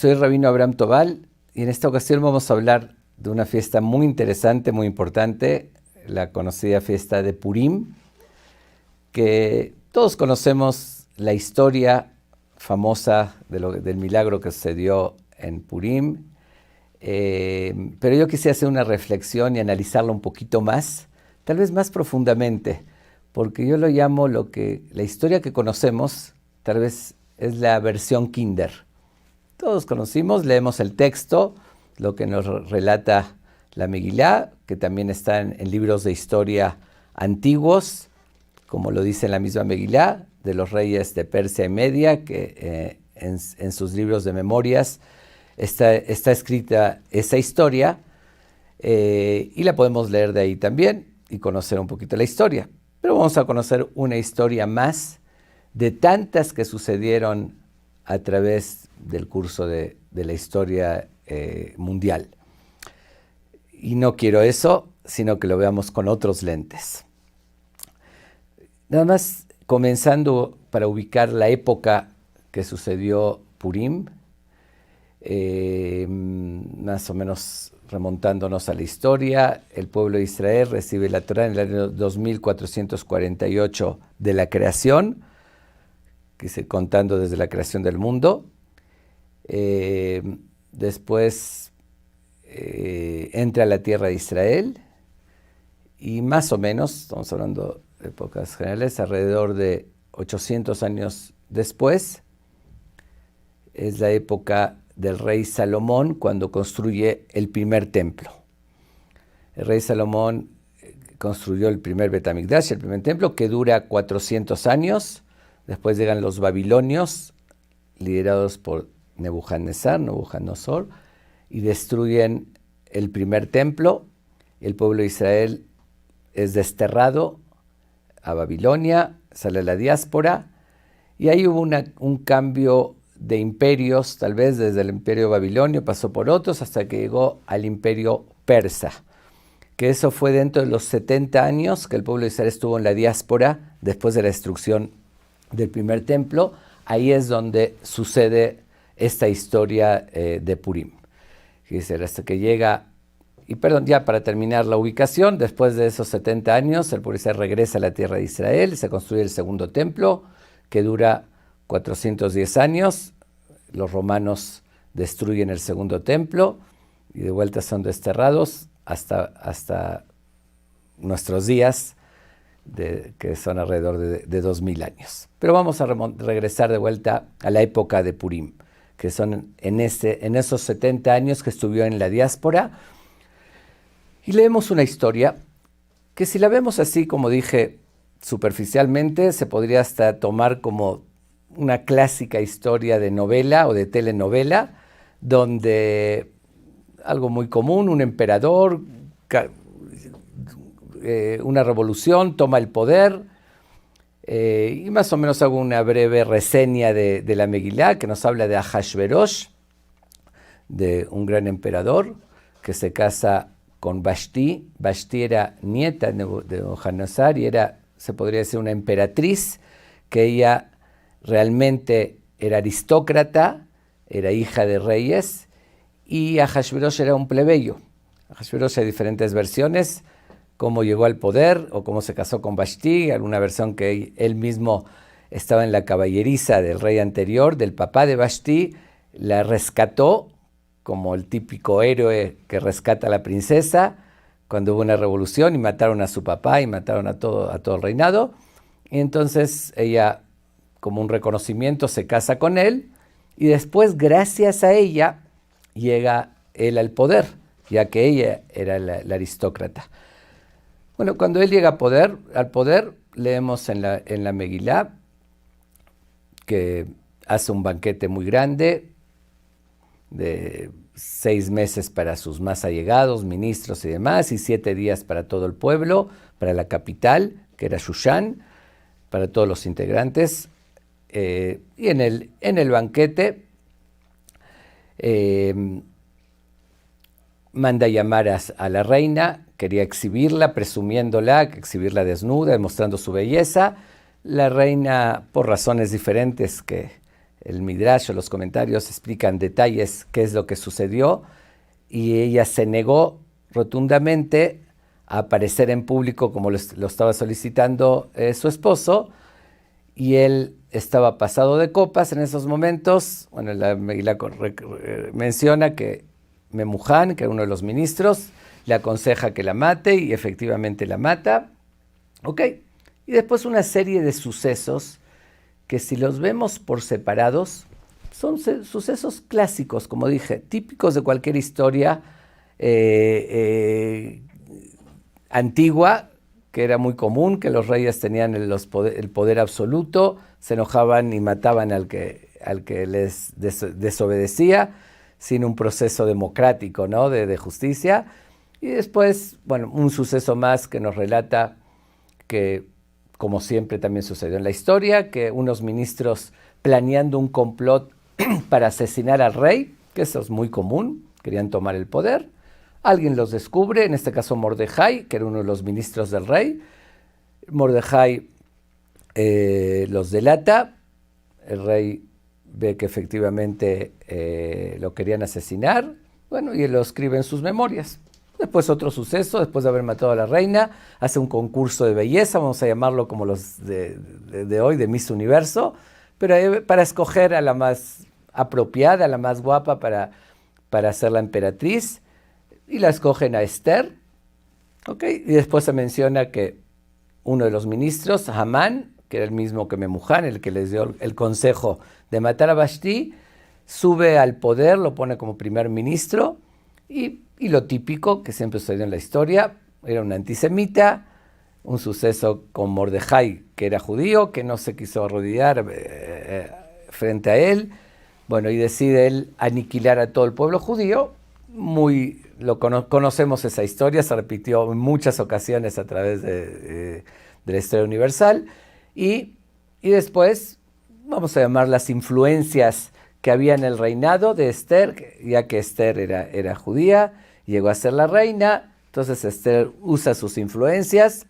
Soy el rabino Abraham Tobal y en esta ocasión vamos a hablar de una fiesta muy interesante, muy importante, la conocida fiesta de Purim, que todos conocemos la historia famosa del milagro que sucedió en Purim, pero yo quisiera hacer una reflexión y analizarla un poquito más, tal vez más profundamente, porque yo lo llamo la historia que conocemos, tal vez es la versión Kinder. Todos conocimos, leemos el texto, lo que nos relata la Megilá, que también está en libros de historia antiguos, como lo dice en la misma Megilá, de los reyes de Persia y Media, que en sus libros de memorias está escrita esa historia, y la podemos leer de ahí también y conocer un poquito la historia. Pero vamos a conocer una historia más de tantas que sucedieron a través del curso de la historia mundial. Y no quiero eso, sino que lo veamos con otros lentes. Nada más comenzando para ubicar la época que sucedió Purim, más o menos remontándonos a la historia, el pueblo de Israel recibe la Torá en el año 2448 de la creación, contando desde la creación del mundo. Después entra a la tierra de Israel y más o menos, estamos hablando de épocas generales, alrededor de 800 años después, es la época del rey Salomón cuando construye el primer templo. El rey Salomón construyó el primer Bet HaMikdash, el primer templo, que dura 400 años. Después llegan los babilonios, liderados por Nabucodonosor, y destruyen el primer templo. El pueblo de Israel es desterrado a Babilonia, sale a la diáspora, y ahí hubo un cambio de imperios, tal vez desde el imperio babilonio, pasó por otros, hasta que llegó al imperio persa, que eso fue dentro de los 70 años que el pueblo de Israel estuvo en la diáspora, después de la destrucción del primer templo. Ahí es donde sucede esta historia de Purim. Hasta que llega, ya para terminar la ubicación, después de esos 70 años, el pueblo de Israel regresa a la tierra de Israel y se construye el segundo templo, que dura 410 años. Los romanos destruyen el segundo templo y de vuelta son desterrados hasta nuestros días, que son alrededor de 2000 años. Pero vamos a regresar de vuelta a la época de Purim, que son en esos 70 años que estuvo en la diáspora. Y leemos una historia que, si la vemos así, como dije, superficialmente, se podría hasta tomar como una clásica historia de novela o de telenovela, donde algo muy común, un emperador, una revolución, toma el poder, y más o menos hago una breve reseña de la Megilá, que nos habla de Ahashverosh, de un gran emperador que se casa con Vashti. Vashti era nieta de Nabucodonosor y se podría decir, una emperatriz, que ella realmente era aristócrata, era hija de reyes, y Ahashverosh era un plebeyo. Ahashverosh hay diferentes versiones, cómo llegó al poder o cómo se casó con Vashti. Alguna versión que él mismo estaba en la caballeriza del rey anterior, del papá de Vashti, la rescató como el típico héroe que rescata a la princesa cuando hubo una revolución y mataron a su papá y mataron a todo el reinado. Y entonces ella, como un reconocimiento, se casa con él, y después, gracias a ella, llega él al poder, ya que ella era la aristócrata. Bueno, cuando él llega al poder, leemos en la Megilá que hace un banquete muy grande de 6 meses para sus más allegados, ministros y demás, y 7 días para todo el pueblo, para la capital, que era Shushan, para todos los integrantes. Y en el banquete manda llamar a la reina, quería exhibirla, presumiéndola, exhibirla desnuda, demostrando su belleza. La reina, por razones diferentes que el Midrash o los comentarios explican detalles qué es lo que sucedió, y ella se negó rotundamente a aparecer en público como lo estaba solicitando su esposo, y él estaba pasado de copas en esos momentos. Bueno, la Megilá menciona que Memuján, que era uno de los ministros, le aconseja que la mate y efectivamente la mata. ¿Ok? Y después una serie de sucesos que, si los vemos por separados, son sucesos clásicos, como dije, típicos de cualquier historia antigua, que era muy común, que los reyes tenían el poder absoluto, se enojaban y mataban al que les desobedecía, sin un proceso democrático, ¿no?, de justicia. Y después, bueno, un suceso más que nos relata que, como siempre también sucedió en la historia, que unos ministros planeando un complot para asesinar al rey, que eso es muy común, querían tomar el poder. Alguien los descubre, en este caso Mordejai, que era uno de los ministros del rey. Mordejai los delata, el rey ve que efectivamente lo querían asesinar, bueno, y él lo escribe en sus memorias. Después otro suceso, después de haber matado a la reina, hace un concurso de belleza, vamos a llamarlo como los de hoy, de Miss Universo, pero para escoger a la más apropiada, a la más guapa para ser la emperatriz, y la escogen a Esther, ¿ok? Y después se menciona que uno de los ministros, Hamán, que era el mismo que Memuján, el que les dio el consejo de matar a Vashti, sube al poder, lo pone como primer ministro, y lo típico que siempre sucedió en la historia, era un antisemita, un suceso con Mordejai, que era judío, que no se quiso arrodillar frente a él, bueno, y decide él aniquilar a todo el pueblo judío. Conocemos esa historia, se repitió en muchas ocasiones a través de la historia universal, y después, vamos a llamar las influencias que había en el reinado de Esther, ya que Esther era judía, llegó a ser la reina, entonces Esther usa sus influencias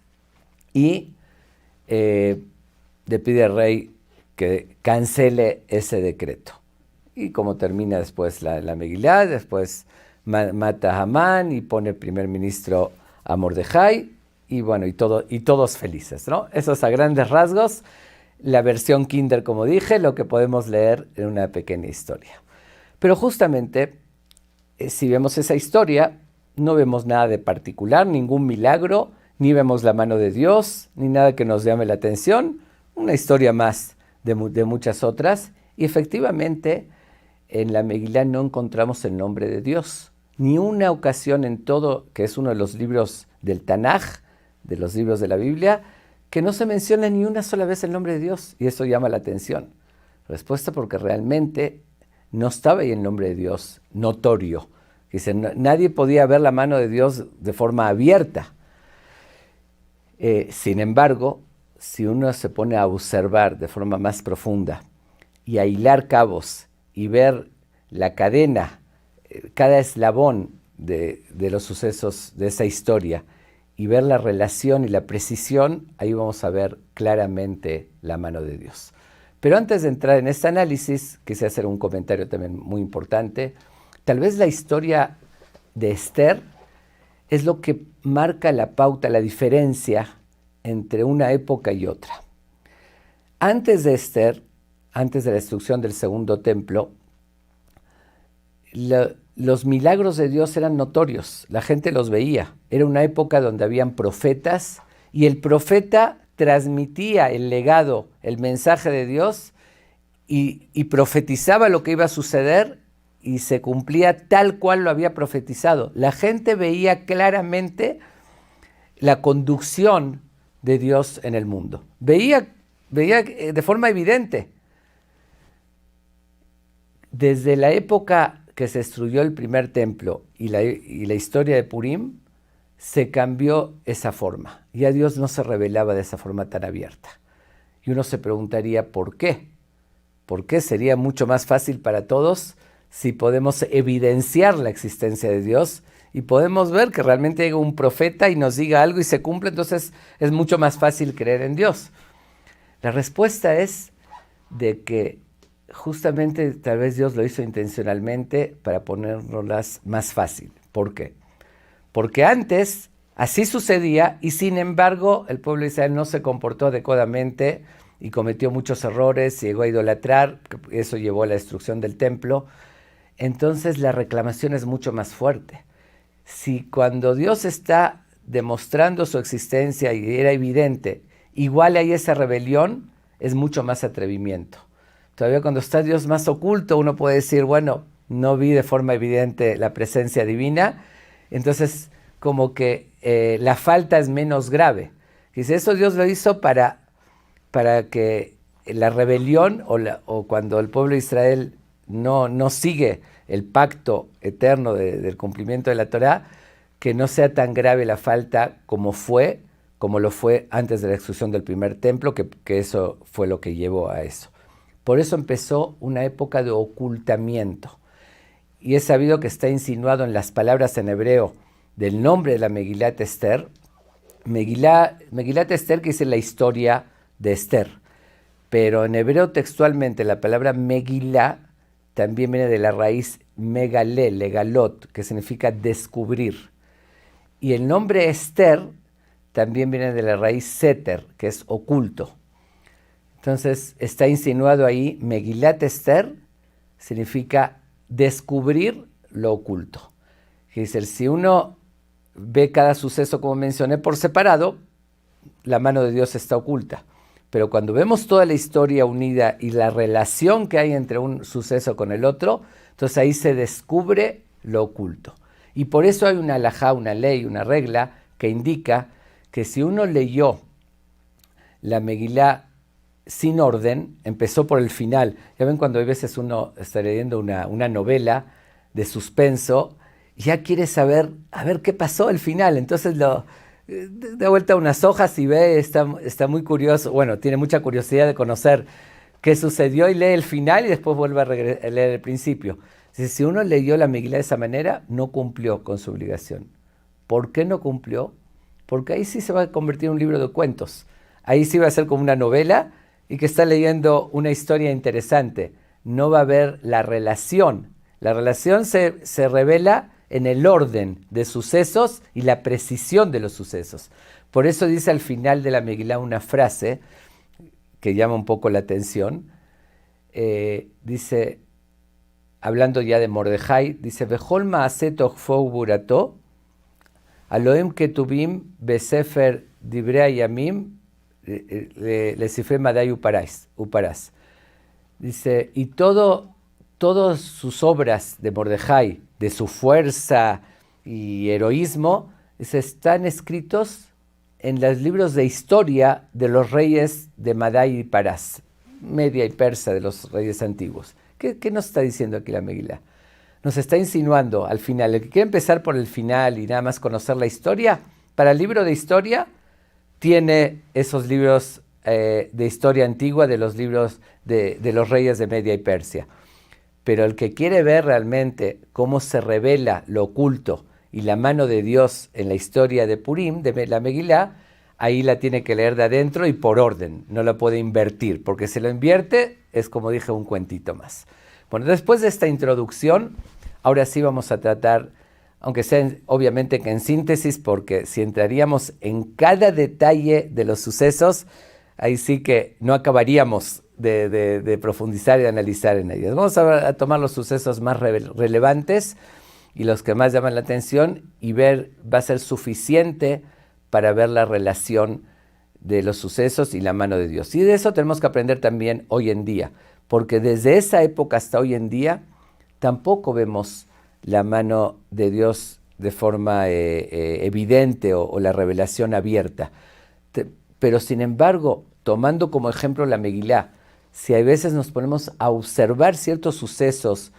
y le pide al rey que cancele ese decreto. Y como termina después la Megilá, después mata a Hamán y pone primer ministro a Mordejai, y bueno, y todos felices, ¿no? Eso es a grandes rasgos la versión Kinder, como dije, lo que podemos leer en una pequeña historia. Pero justamente, si vemos esa historia, no vemos nada de particular, ningún milagro, ni vemos la mano de Dios, ni nada que nos llame la atención, una historia más de muchas otras, y efectivamente en la Megilá no encontramos el nombre de Dios, ni una ocasión en todo, que es uno de los libros del Tanaj, de los libros de la Biblia, que no se menciona ni una sola vez el nombre de Dios, y eso llama la atención. Respuesta: porque realmente no estaba ahí el nombre de Dios notorio. Dice, nadie podía ver la mano de Dios de forma abierta. Sin embargo, si uno se pone a observar de forma más profunda y a hilar cabos y ver la cadena, cada eslabón de los sucesos de esa historia, y ver la relación y la precisión, ahí vamos a ver claramente la mano de Dios. Pero antes de entrar en este análisis, quise hacer un comentario también muy importante. Tal vez la historia de Esther es lo que marca la pauta, la diferencia entre una época y otra. Antes de Esther, antes de la destrucción del segundo templo, los milagros de Dios eran notorios, la gente los veía. Era una época donde habían profetas, y el profeta transmitía el legado, el mensaje de Dios, y profetizaba lo que iba a suceder, y se cumplía tal cual lo había profetizado. La gente veía claramente la conducción de Dios en el mundo. Veía de forma evidente. Desde la época que se destruyó el primer templo y la historia de Purim, se cambió esa forma. Ya Dios no se revelaba de esa forma tan abierta. Y uno se preguntaría, ¿por qué? ¿Por qué sería mucho más fácil para todos si podemos evidenciar la existencia de Dios y podemos ver que realmente llega un profeta y nos diga algo y se cumple? Entonces es mucho más fácil creer en Dios. La respuesta es de que justamente tal vez Dios lo hizo intencionalmente para ponernoslas más fácil. ¿Por qué? Porque antes así sucedía y sin embargo el pueblo de Israel no se comportó adecuadamente y cometió muchos errores, llegó a idolatrar, eso llevó a la destrucción del templo. Entonces la reclamación es mucho más fuerte. Si cuando Dios está demostrando su existencia y era evidente, igual hay esa rebelión, es mucho más atrevimiento. Todavía cuando está Dios más oculto, uno puede decir, bueno, no vi de forma evidente la presencia divina, entonces como que la falta es menos grave. Dice, eso Dios lo hizo para que la rebelión o cuando el pueblo de Israel no sigue el pacto eterno del cumplimiento de la Torá, que no sea tan grave la falta como lo fue antes de la destrucción del primer templo, que eso fue lo que llevó a eso. Por eso empezó una época de ocultamiento. Y es sabido que está insinuado en las palabras en hebreo del nombre de la Megilat Esther. Megilat Esther quiere decir la historia de Esther. Pero en hebreo textualmente la palabra Megilá también viene de la raíz megalé, legalot, que significa descubrir. Y el nombre Esther también viene de la raíz seter, que es oculto. Entonces está insinuado ahí, Megilat Esther significa descubrir lo oculto. Que dice, si uno ve cada suceso, como mencioné, por separado, la mano de Dios está oculta. Pero cuando vemos toda la historia unida y la relación que hay entre un suceso con el otro, entonces ahí se descubre lo oculto. Y por eso hay una halajá, una ley, una regla que indica que si uno leyó la Megilá sin orden, empezó por el final. Ya ven cuando a veces uno está leyendo una novela de suspenso, ya quiere saber, a ver qué pasó al final. Entonces da vuelta unas hojas y ve, está muy curioso, bueno, tiene mucha curiosidad de conocer qué sucedió y lee el final y después vuelve a leer el principio. Si uno leyó la Megilá de esa manera, no cumplió con su obligación. ¿Por qué no cumplió? Porque ahí sí se va a convertir en un libro de cuentos. Ahí sí va a ser como una novela y que está leyendo una historia interesante. No va a haber la relación. La relación se revela en el orden de sucesos y la precisión de los sucesos. Por eso dice al final de la Megilá una frase que llama un poco la atención. Dice, hablando ya de Mordejai, dice, Vejol ma'aseh tochfo burato, aloem ketubim besefer divrei hayamim lesifrei madai uparás. Dice, y todas sus obras de Mordejai, de su fuerza y heroísmo, están escritos en los libros de historia de los reyes de Madai y Parás, Media y Persa, de los reyes antiguos. ¿Qué nos está diciendo aquí la Megilá? Nos está insinuando al final, el que quiere empezar por el final y nada más conocer la historia, para el libro de historia tiene esos libros de historia antigua de los libros de los reyes de Media y Persia. Pero el que quiere ver realmente cómo se revela lo oculto y la mano de Dios en la historia de Purim, de la Megilá, ahí la tiene que leer de adentro y por orden, no la puede invertir, porque si lo invierte es, como dije, un cuentito más. Bueno, después de esta introducción, ahora sí vamos a tratar, aunque sea obviamente que en síntesis, porque si entraríamos en cada detalle de los sucesos, ahí sí que no acabaríamos de profundizar y de analizar en ellos. Vamos a tomar los sucesos más relevantes y los que más llaman la atención y ver, va a ser suficiente para ver la relación de los sucesos y la mano de Dios. Y de eso tenemos que aprender también hoy en día, porque desde esa época hasta hoy en día tampoco vemos la mano de Dios de forma evidente o la revelación abierta. Pero sin embargo, tomando como ejemplo la Megilá, si a veces nos ponemos a observar ciertos sucesos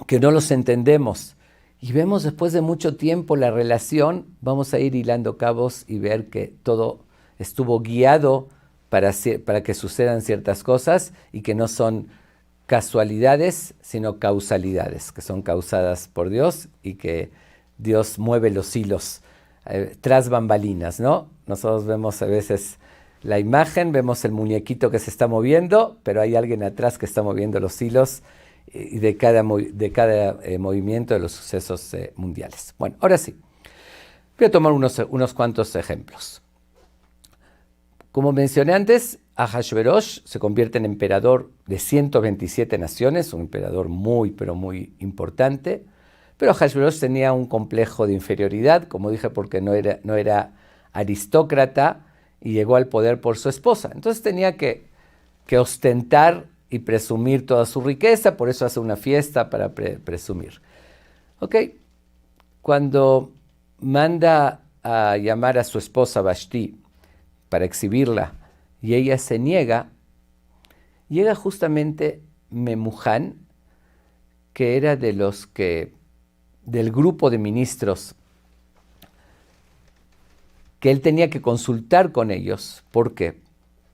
que no los entendemos y vemos después de mucho tiempo la relación, vamos a ir hilando cabos y ver que todo estuvo guiado para que sucedan ciertas cosas y que no son casualidades, sino causalidades, que son causadas por Dios y que Dios mueve los hilos tras bambalinas, ¿no? Nosotros vemos a veces la imagen, vemos el muñequito que se está moviendo, pero hay alguien atrás que está moviendo los hilos de cada movimiento de los sucesos mundiales. Bueno, ahora sí, voy a tomar unos cuantos ejemplos. Como mencioné antes, Ahasverosh se convierte en emperador de 127 naciones, un emperador muy, pero muy importante, pero Ahasverosh tenía un complejo de inferioridad, como dije, porque no era aristócrata y llegó al poder por su esposa. Entonces tenía que ostentar y presumir toda su riqueza, por eso hace una fiesta para presumir. ¿Ok? Cuando manda a llamar a su esposa Vashti para exhibirla y ella se niega, llega justamente Memuhán, que era del grupo de ministros que él tenía que consultar con ellos. ¿Por qué?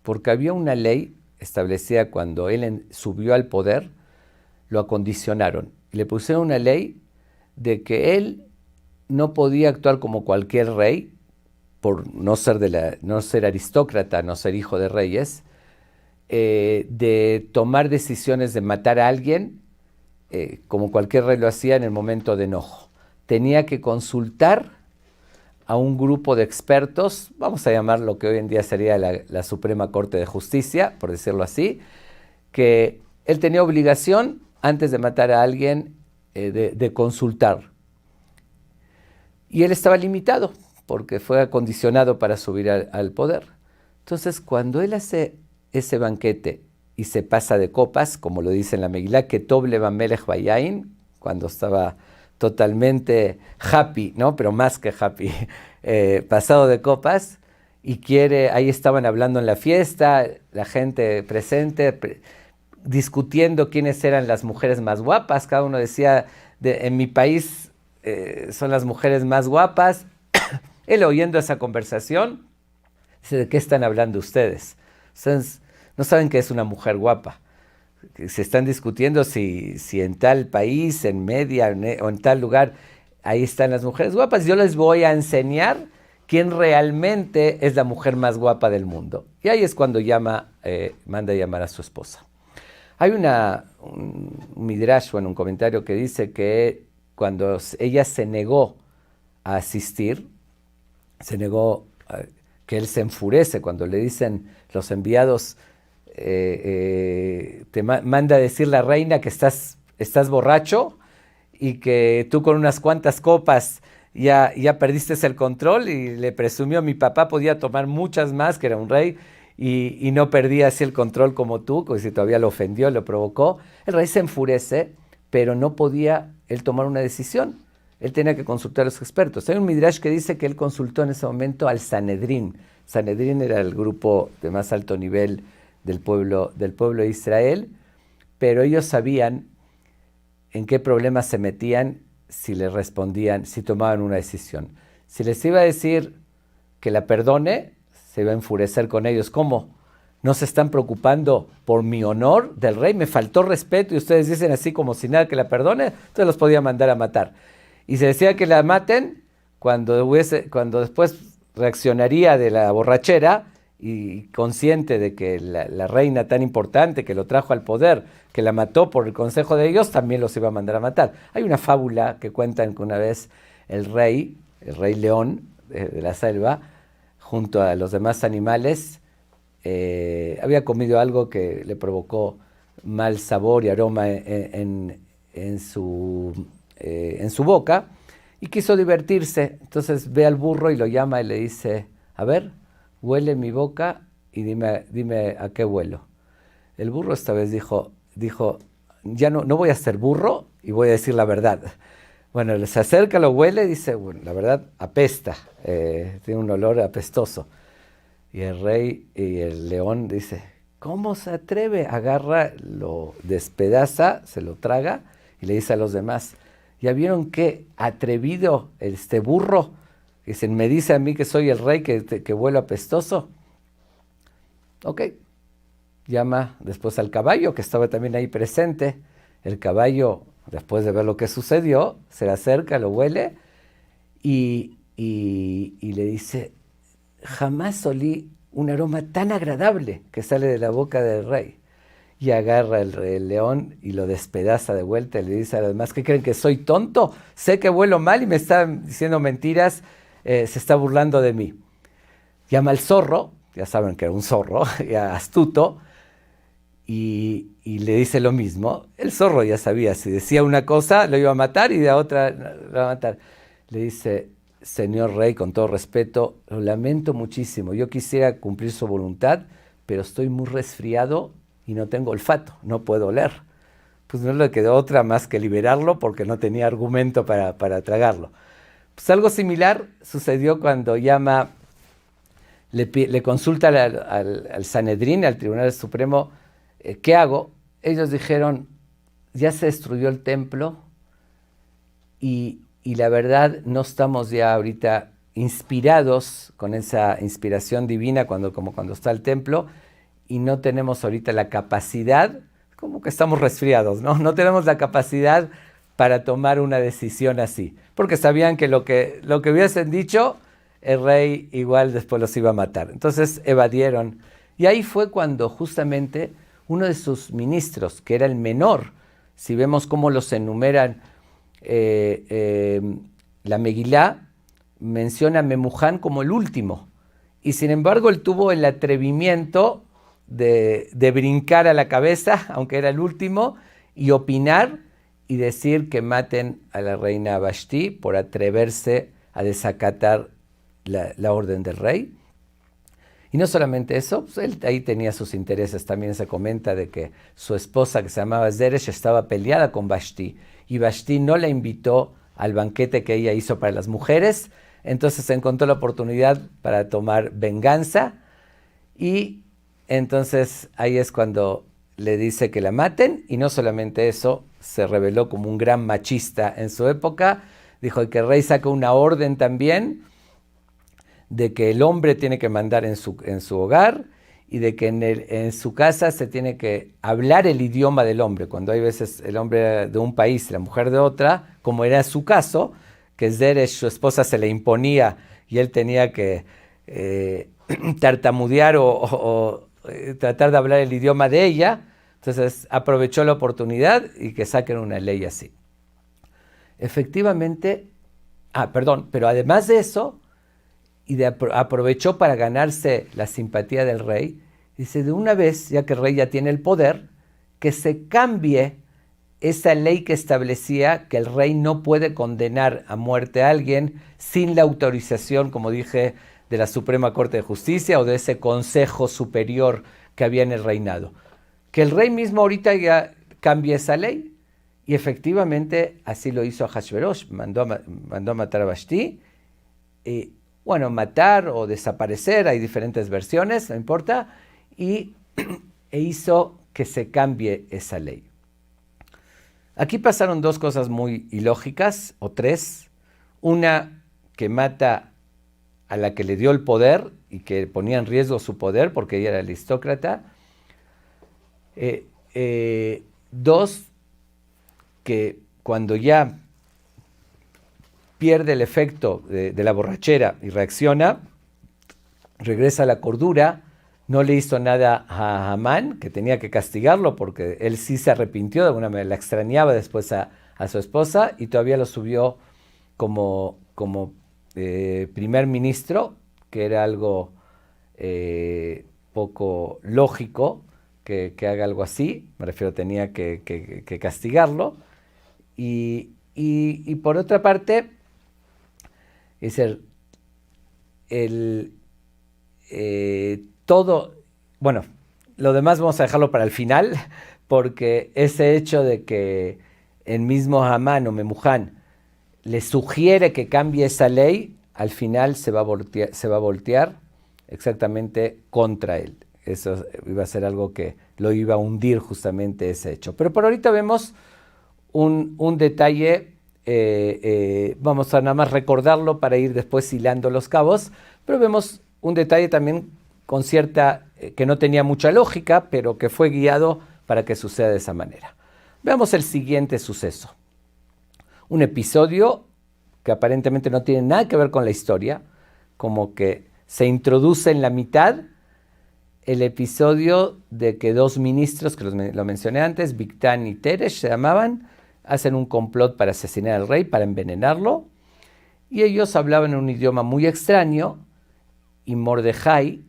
Porque había una ley establecida cuando él subió al poder, lo acondicionaron. Y le pusieron una ley de que él no podía actuar como cualquier rey, por no ser aristócrata, no ser hijo de reyes, de tomar decisiones de matar a alguien, como cualquier rey lo hacía en el momento de enojo. Tenía que consultar a un grupo de expertos, vamos a llamar lo que hoy en día sería la Suprema Corte de Justicia, por decirlo así, que él tenía obligación, antes de matar a alguien, de consultar. Y él estaba limitado, porque fue acondicionado para subir al poder. Entonces, cuando él hace ese banquete y se pasa de copas, como lo dice en la Megilá, que Tov Lev HaMelech Bayain, cuando estaba totalmente happy, ¿no? Pero más que happy, pasado de copas, y ahí estaban hablando en la fiesta, la gente presente, discutiendo quiénes eran las mujeres más guapas. Cada uno decía, en mi país son las mujeres más guapas. Él, oyendo esa conversación, dice, ¿de qué están hablando ustedes? Ustedes no saben qué es una mujer guapa. Se están discutiendo si en tal país, en Media o en tal lugar, ahí están las mujeres guapas. Yo les voy a enseñar quién realmente es la mujer más guapa del mundo. Y ahí es cuando manda a llamar a su esposa. Hay un midrash, un comentario que dice que cuando ella se negó a asistir, que él se enfurece cuando le dicen los enviados, te manda a decir la reina que estás borracho y que tú con unas cuantas copas ya perdiste el control, y le presumió, mi papá podía tomar muchas más, que era un rey, y no perdía así el control como tú, como si todavía lo ofendió, lo provocó. El rey se enfurece, pero no podía él tomar una decisión. Él tenía que consultar a los expertos. Hay un midrash que dice que él consultó en ese momento al Sanedrín. Sanedrín era el grupo de más alto nivel del pueblo de Israel, pero ellos sabían en qué problemas se metían si le respondían, si tomaban una decisión. Si les iba a decir que la perdone, se iba a enfurecer con ellos. ¿Cómo? ¿No se están preocupando por mi honor del rey? Me faltó respeto y ustedes dicen así como si nada que la perdone. Entonces los podía mandar a matar. Y se decía que la maten cuando después reaccionaría de la borrachera, y consciente de que la reina tan importante que lo trajo al poder, que la mató por el consejo de ellos, también los iba a mandar a matar. Hay una fábula que cuentan que una vez el rey león de la selva, junto a los demás animales, había comido algo que le provocó mal sabor y aroma en su boca, y quiso divertirse. Entonces ve al burro y lo llama y le dice, a ver, huele mi boca y dime a qué huelo. El burro esta vez dijo, ya no voy a ser burro y voy a decir la verdad. Bueno, se acerca, lo huele y dice, bueno, la verdad apesta, tiene un olor apestoso. Y el rey y el león dice, ¿cómo se atreve? Agarra, lo despedaza, se lo traga y le dice a los demás, ¿ya vieron qué atrevido este burro? Dicen, me dice a mí que soy el rey, que huelo apestoso. Ok, llama después al caballo, que estaba también ahí presente. El caballo, después de ver lo que sucedió, se le acerca, lo huele y le dice, jamás olí un aroma tan agradable que sale de la boca del rey. Y agarra el león y lo despedaza de vuelta y le dice a los demás, ¿qué creen, que soy tonto? Sé que vuelo mal y me están diciendo mentiras, se está burlando de mí. Llama al zorro, ya saben que era un zorro, astuto, y le dice lo mismo. El zorro ya sabía, si decía una cosa lo iba a matar y de otra lo iba a matar. Le dice, señor rey, con todo respeto, lo lamento muchísimo, yo quisiera cumplir su voluntad, pero estoy muy resfriado y no tengo olfato, no puedo oler. Pues no le quedó otra más que liberarlo porque no tenía argumento para tragarlo. Pues algo similar sucedió cuando le consulta al Sanedrín, al Tribunal Supremo, ¿qué hago? Ellos dijeron, ya se destruyó el templo y la verdad no estamos ya ahorita inspirados con esa inspiración divina como cuando está el templo, y no tenemos ahorita la capacidad, como que estamos resfriados, ¿no? No tenemos la capacidad para tomar una decisión así, porque sabían que lo que hubiesen dicho, el rey igual después los iba a matar. Entonces evadieron, y ahí fue cuando justamente uno de sus ministros, que era el menor, si vemos cómo los enumeran, la Megilá menciona a Memuján como el último, y sin embargo él tuvo el atrevimiento de brincar a la cabeza, aunque era el último, y opinar y decir que maten a la reina Vashti por atreverse a desacatar la orden del rey. Y no solamente eso, pues él ahí tenía sus intereses. También se comenta de que su esposa, que se llamaba Zeresh, estaba peleada con Vashti, y Vashti no la invitó al banquete que ella hizo para las mujeres. Entonces encontró la oportunidad para tomar venganza, y entonces ahí es cuando le dice que la maten. Y no solamente eso, se reveló como un gran machista en su época. Dijo que el rey sacó una orden también de que el hombre tiene que mandar en su hogar, y de que en su casa se tiene que hablar el idioma del hombre. Cuando hay veces el hombre de un país y la mujer de otra, como era su caso, que Zeresh, su esposa, se le imponía y él tenía que tartamudear o tratar de hablar el idioma de ella. Entonces aprovechó la oportunidad y que saquen una ley así. Efectivamente, pero además de eso, aprovechó para ganarse la simpatía del rey. Dice, de una vez, ya que el rey ya tiene el poder, que se cambie esa ley que establecía que el rey no puede condenar a muerte a alguien sin la autorización, como dije, de la Suprema Corte de Justicia o de ese consejo superior que había en el reinado. Que el rey mismo ahorita ya cambie esa ley. Y efectivamente así lo hizo Ahasverosh, mandó a matar a Vashti. Matar o desaparecer, hay diferentes versiones, no importa, e hizo que se cambie esa ley. Aquí pasaron dos cosas muy ilógicas, o tres. Una, que mata a la que le dio el poder y que ponía en riesgo su poder porque ella era aristócrata. Dos, que cuando ya pierde el efecto de la borrachera y reacciona, regresa a la cordura, no le hizo nada a Amán, que tenía que castigarlo porque él sí se arrepintió, de alguna manera la extrañaba después a su esposa, y todavía lo subió como primer ministro, que era algo poco lógico que haga algo así. Me refiero, tenía que castigarlo. Y por otra parte, es todo, bueno, lo demás vamos a dejarlo para el final, porque ese hecho de que el mismo Amán o Memuján le sugiere que cambie esa ley, al final se va a voltear exactamente contra él. Eso iba a ser algo que lo iba a hundir, justamente ese hecho. Pero por ahorita vemos un detalle, vamos a nada más recordarlo para ir después hilando los cabos, pero vemos un detalle también con cierta, que no tenía mucha lógica, pero que fue guiado para que suceda de esa manera. Veamos el siguiente suceso. Un episodio que aparentemente no tiene nada que ver con la historia, como que se introduce en la mitad el episodio de que dos ministros, que lo mencioné antes, Bigtán y Teresh se llamaban, hacen un complot para asesinar al rey, para envenenarlo, y ellos hablaban en un idioma muy extraño, y Mordejai,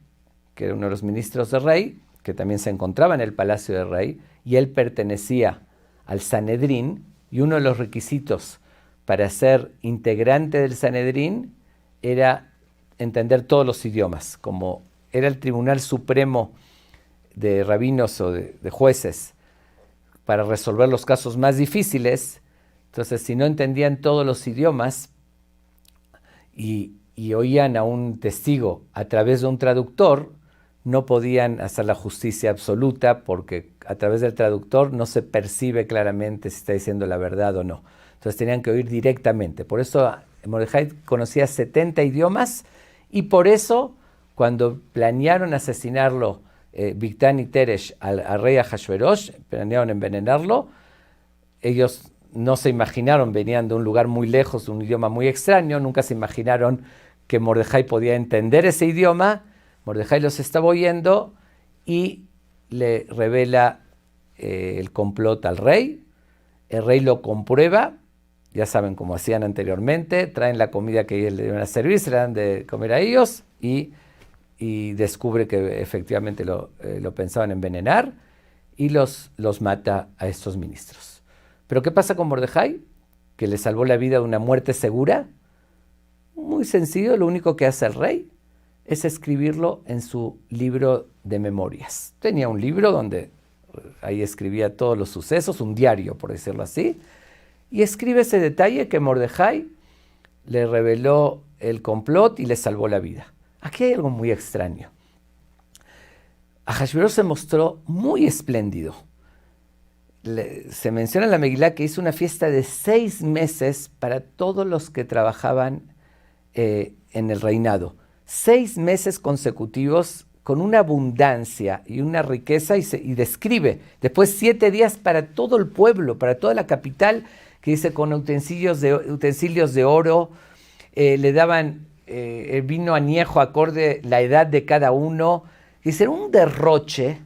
que era uno de los ministros del rey, que también se encontraba en el palacio del rey, y él pertenecía al Sanedrín, y uno de los requisitos para ser integrante del Sanedrín era entender todos los idiomas, como era el Tribunal Supremo de rabinos o de jueces para resolver los casos más difíciles. Entonces, si no entendían todos los idiomas y oían a un testigo a través de un traductor, no podían hacer la justicia absoluta porque a través del traductor no se percibe claramente si está diciendo la verdad o no. Entonces tenían que oír directamente. Por eso Mordejai conocía 70 idiomas y por eso cuando planearon asesinarlo Bigtán y Teresh al rey Ahasverosh, planearon envenenarlo, ellos no se imaginaron, venían de un lugar muy lejos, de un idioma muy extraño, nunca se imaginaron que Mordejai podía entender ese idioma. Mordejai los estaba oyendo y le revela el complot al rey. El rey lo comprueba, ya saben cómo hacían anteriormente, traen la comida que le iban a servir, se la dan de comer a ellos y descubre que efectivamente lo pensaban envenenar y los mata a estos ministros. ¿Pero qué pasa con Mordejai? Que le salvó la vida de una muerte segura. Muy sencillo, lo único que hace el rey es escribirlo en su libro de memorias. Tenía un libro donde ahí escribía todos los sucesos, un diario, por decirlo así, y escribe ese detalle que Mordejai le reveló el complot y le salvó la vida. Aquí hay algo muy extraño. Ahasverosh se mostró muy espléndido. Se menciona en la Megilá que hizo una fiesta de 6 meses para todos los que trabajaban en el reinado. 6 meses consecutivos con una abundancia y una riqueza y describe después 7 días para todo el pueblo, para toda la capital, que dice con utensilios de oro, le daban el vino añejo acorde la edad de cada uno. Dice, un derroche,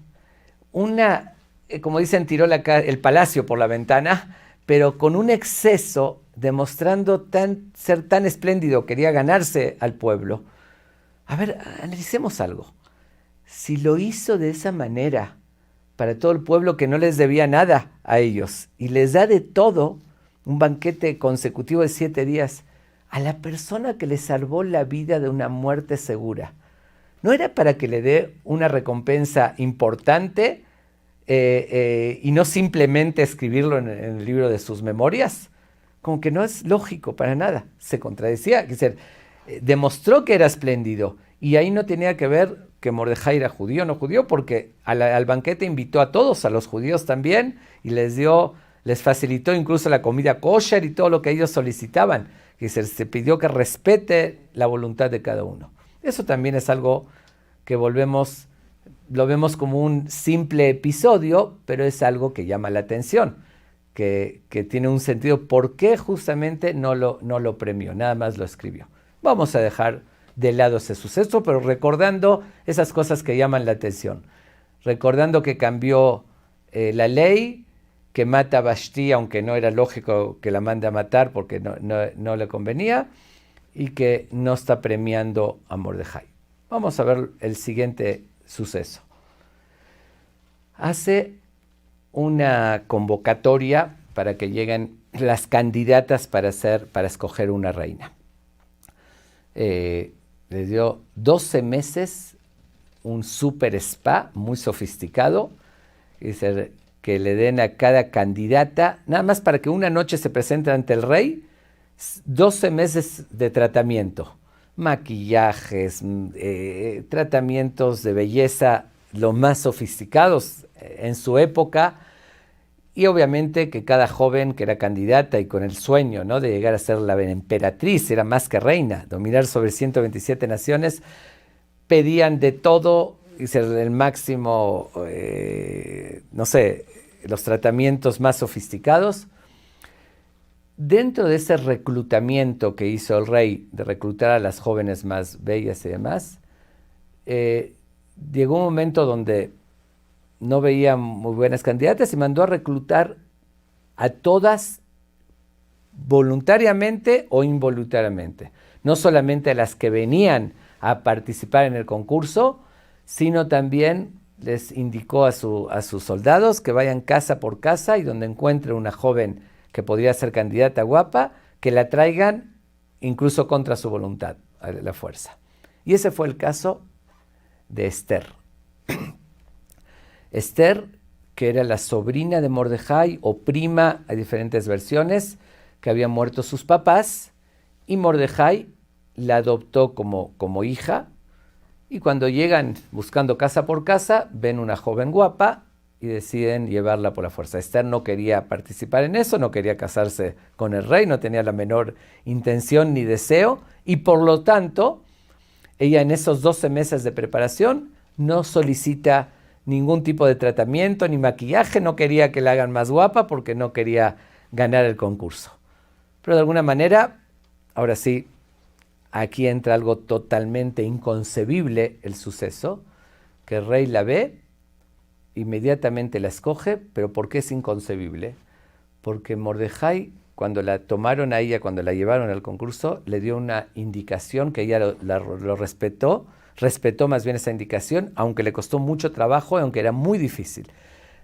como dicen, tiró el palacio por la ventana, pero con un exceso, demostrando ser tan espléndido, quería ganarse al pueblo. A ver, analicemos algo. Si lo hizo de esa manera para todo el pueblo que no les debía nada a ellos y les da de todo, un banquete consecutivo de 7 días, a la persona que le salvó la vida de una muerte segura, ¿no era para que le dé una recompensa importante y no simplemente escribirlo en el libro de sus memorias? Como que no es lógico para nada, se contradecía. Es decir, demostró que era espléndido y ahí no tenía que ver que Mordejai era judío o no judío, porque al banquete invitó a todos, a los judíos también, y les facilitó incluso la comida kosher y todo lo que ellos solicitaban. Es decir, se pidió que respete la voluntad de cada uno. Eso también es algo que lo vemos como un simple episodio, pero es algo que llama la atención, que tiene un sentido. ¿Por qué justamente no lo premió? Nada más lo escribió. Vamos a dejar de lado ese suceso, pero recordando esas cosas que llaman la atención. Recordando que cambió la ley, que mata a Vashti, aunque no era lógico que la mande a matar porque no le convenía, y que no está premiando a Mordejai. Vamos a ver el siguiente suceso. Hace una convocatoria para que lleguen las candidatas para escoger una reina. Les dio 12 meses, un super spa muy sofisticado, que le den a cada candidata, nada más para que una noche se presente ante el rey, 12 meses de tratamiento, maquillajes, tratamientos de belleza, los más sofisticados en su época, y obviamente que cada joven que era candidata y con el sueño, ¿no?, de llegar a ser la emperatriz, era más que reina, dominar sobre 127 naciones, pedían de todo, el máximo, los tratamientos más sofisticados. Dentro de ese reclutamiento que hizo el rey, de reclutar a las jóvenes más bellas y demás, llegó un momento donde no veía muy buenas candidatas y mandó a reclutar a todas voluntariamente o involuntariamente. No solamente a las que venían a participar en el concurso, sino también les indicó a sus soldados que vayan casa por casa y donde encuentren una joven que podría ser candidata guapa, que la traigan incluso contra su voluntad, a la fuerza. Y ese fue el caso de Esther. Esther, que era la sobrina de Mordejai o prima, hay diferentes versiones, que habían muerto sus papás, y Mordejai la adoptó como hija, y cuando llegan buscando casa por casa, ven una joven guapa y deciden llevarla por la fuerza. Esther no quería participar en eso, no quería casarse con el rey, no tenía la menor intención ni deseo, y por lo tanto, ella en esos 12 meses de preparación no solicita ningún tipo de tratamiento ni maquillaje, no quería que la hagan más guapa porque no quería ganar el concurso. Pero de alguna manera, ahora sí, aquí entra algo totalmente inconcebible, el suceso, que el rey la ve, inmediatamente la escoge, pero ¿por qué es inconcebible? Porque Mordejai, cuando la tomaron a ella, cuando la llevaron al concurso, le dio una indicación que ella lo respetó más bien esa indicación, aunque le costó mucho trabajo, aunque era muy difícil.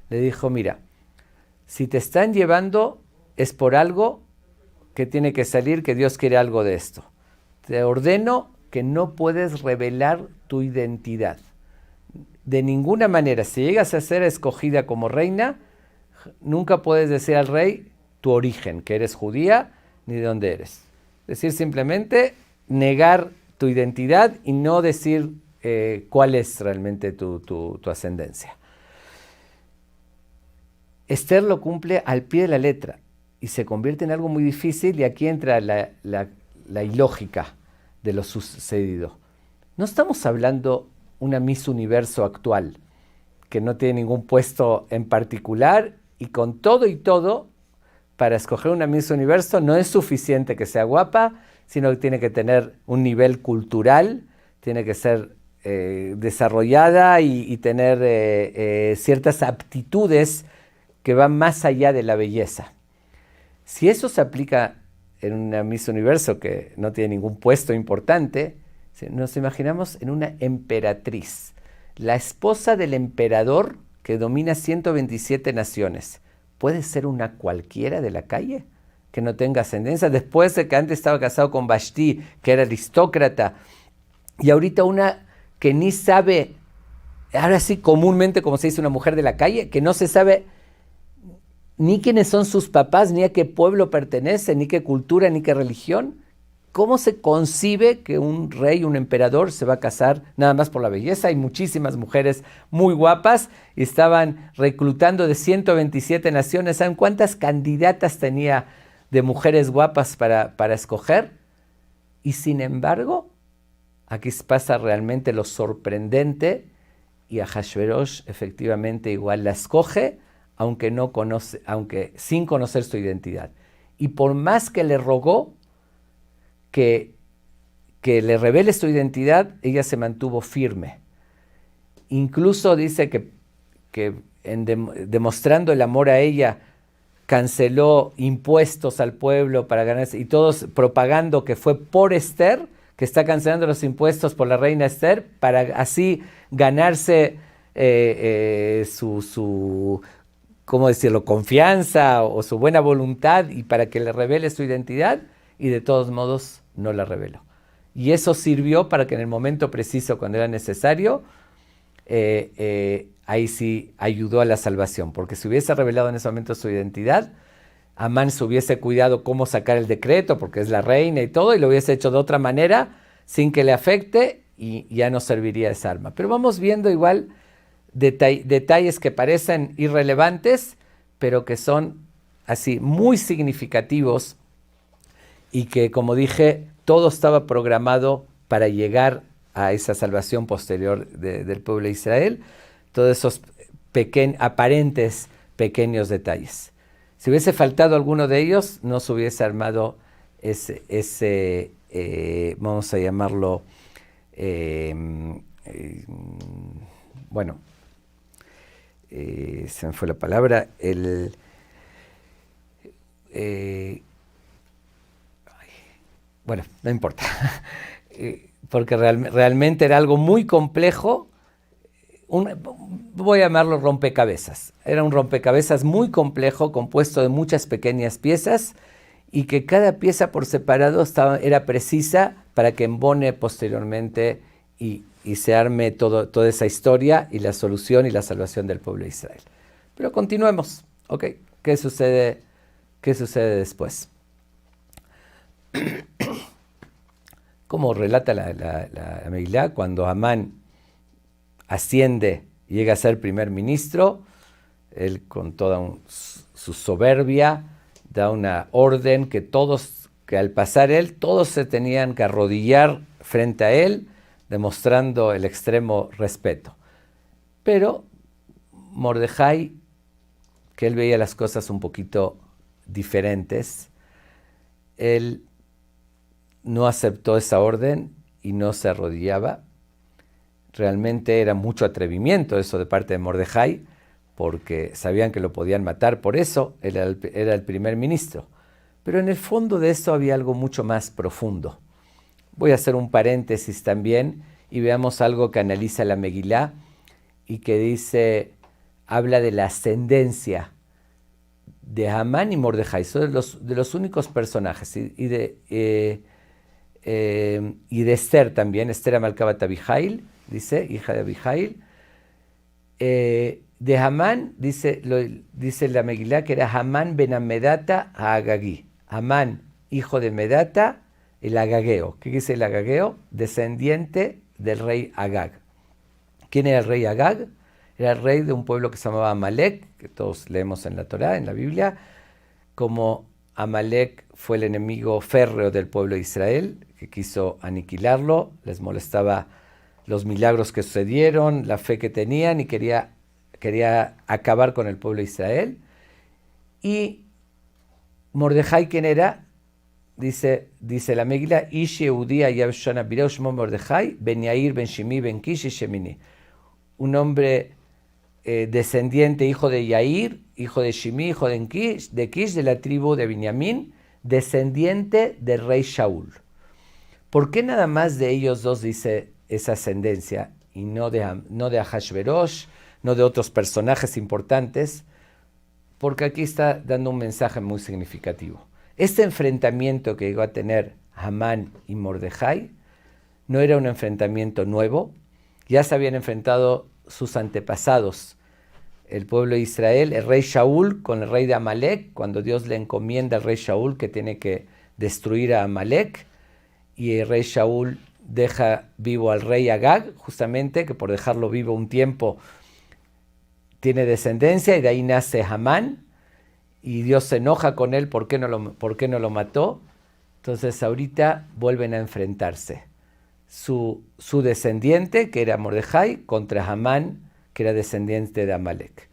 Le dijo, mira, si te están llevando es por algo que tiene que salir, que Dios quiere algo de esto. Te ordeno que no puedes revelar tu identidad. De ninguna manera, si llegas a ser escogida como reina, nunca puedes decir al rey tu origen, que eres judía, ni de dónde eres. Es decir, simplemente negar tu identidad y no decir cuál es realmente tu ascendencia. Esther lo cumple al pie de la letra y se convierte en algo muy difícil, y aquí entra la ilógica de lo sucedido. No estamos hablando una Miss Universo actual, que no tiene ningún puesto en particular, y con todo y todo, para escoger una Miss Universo no es suficiente que sea guapa, sino que tiene que tener un nivel cultural, tiene que ser desarrollada y tener ciertas aptitudes que van más allá de la belleza. Si eso se aplica en una Miss Universo que no tiene ningún puesto importante, nos imaginamos en una emperatriz, la esposa del emperador que domina 127 naciones. ¿Puede ser una cualquiera de la calle que no tenga ascendencia? Después de que antes estaba casado con Vashti, que era aristócrata, y ahorita una que ni sabe, ahora sí comúnmente como se dice una mujer de la calle, que no se sabe ni quiénes son sus papás, ni a qué pueblo pertenece, ni qué cultura, ni qué religión. ¿Cómo se concibe que un rey, un emperador, se va a casar nada más por la belleza? Hay muchísimas mujeres muy guapas y estaban reclutando de 127 naciones. ¿Saben cuántas candidatas tenía de mujeres guapas para escoger? Y sin embargo, aquí pasa realmente lo sorprendente, y Ahasverosh efectivamente igual la escoge, aunque sin conocer su identidad. Y por más que le rogó que le revele su identidad, ella se mantuvo firme. Incluso dice que demostrando el amor a ella, canceló impuestos al pueblo para ganarse, y todos propagando que fue por Esther, que está cancelando los impuestos por la reina Esther, para así ganarse su ¿cómo decirlo?, confianza o su buena voluntad, y para que le revele su identidad, y de todos modos no la reveló. Y eso sirvió para que en el momento preciso, cuando era necesario, ahí sí ayudó a la salvación, porque si hubiese revelado en ese momento su identidad, Amán se hubiese cuidado cómo sacar el decreto, porque es la reina y todo, y lo hubiese hecho de otra manera, sin que le afecte, y ya no serviría esa arma. Pero vamos viendo igual detalles que parecen irrelevantes, pero que son así muy significativos, y que, como dije, todo estaba programado para llegar a esa salvación posterior del pueblo de Israel. Todos esos aparentes pequeños detalles. Si hubiese faltado alguno de ellos, no se hubiese armado vamos a llamarlo, bueno, se me fue la palabra, bueno, no importa, porque realmente era algo muy complejo, voy a llamarlo rompecabezas. Era un rompecabezas muy complejo, compuesto de muchas pequeñas piezas, y que cada pieza por separado era precisa para que embone posteriormente y se arme toda esa historia y la solución y la salvación del pueblo de Israel. Pero continuemos, ¿ok? ¿Qué sucede después? Como relata la Megilá, cuando Amán asciende y llega a ser primer ministro, él con toda su soberbia da una orden que al pasar él, todos se tenían que arrodillar frente a él, demostrando el extremo respeto. Pero Mordejai, que él veía las cosas un poquito diferentes, él no aceptó esa orden y no se arrodillaba. Realmente era mucho atrevimiento eso de parte de Mordejai, porque sabían que lo podían matar, por eso él era el primer ministro. Pero en el fondo de eso había algo mucho más profundo. Voy a hacer un paréntesis también y veamos algo que analiza la Megilá y que habla de la ascendencia de Amán y Mordejai. Son de los únicos personajes, y de Esther también, Esther Amalcabat Abihail, dice, hija de Abihail. De Amán, dice la Megilá, que era Amán ben Amedata a Agagí. Amán, hijo de Medata, el agageo. ¿Qué dice el agageo? Descendiente del rey Agag. ¿Quién era el rey Agag? Era el rey de un pueblo que se llamaba Amalek, que todos leemos en la Torá, en la Biblia, como Amalek fue el enemigo férreo del pueblo de Israel, que quiso aniquilarlo, les molestaba los milagros que sucedieron, la fe que tenían, y quería acabar con el pueblo de Israel. Y Mordejai, ¿quién era? Dice la Megilá, Ish Yehudí Ayav Shana Bireu Shmo Mordejai Ben Yair Ben Shimi Ben Kish Shemini. Un hombre descendiente, hijo de Yair, hijo de Shimi, hijo de Kish, de la tribu de Binyamin, descendiente del rey Shaul. ¿Por qué nada más de ellos dos dice esa ascendencia y no de Ahashverosh, no de otros personajes importantes? Porque aquí está dando un mensaje muy significativo. Este enfrentamiento que llegó a tener Amán y Mordejai no era un enfrentamiento nuevo, ya se habían enfrentado sus antepasados, el pueblo de Israel, el rey Shaul con el rey de Amalek, cuando Dios le encomienda al rey Shaul que tiene que destruir a Amalek, y el rey Shaul deja vivo al rey Agag, justamente, que por dejarlo vivo un tiempo tiene descendencia, y de ahí nace Amán, y Dios se enoja con él, ¿por qué no lo mató? Entonces ahorita vuelven a enfrentarse. Su descendiente, que era Mordejai, contra Amán, que era descendiente de Amalek.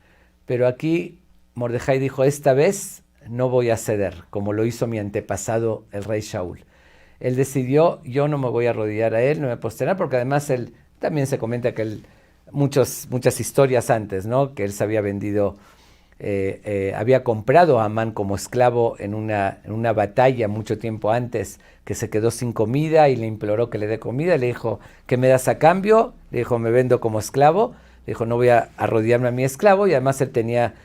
Pero aquí Mordejai dijo, esta vez no voy a ceder, como lo hizo mi antepasado, el rey Shaul. Él decidió, yo no me voy a arrodillar a él, no me voy a posternar, porque además él, también se comenta que él, muchas historias antes, ¿no? Que él se había vendido, había comprado a Amán como esclavo en una batalla mucho tiempo antes, que se quedó sin comida y le imploró que le dé comida. Le dijo, ¿qué me das a cambio? Le dijo, me vendo como esclavo. Le dijo, no voy a arrodillarme a mi esclavo. Y además él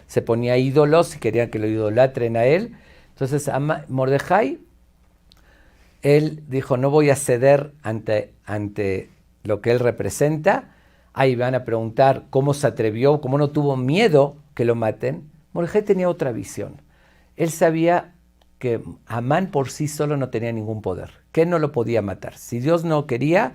se ponía ídolos y querían que lo idolatren a él. Entonces Mordejai, él dijo, no voy a ceder ante lo que él representa. Ahí van a preguntar cómo se atrevió, cómo no tuvo miedo que lo maten. Mordejai tenía otra visión. Él sabía que Amán por sí solo no tenía ningún poder, que él no lo podía matar. Si Dios no quería,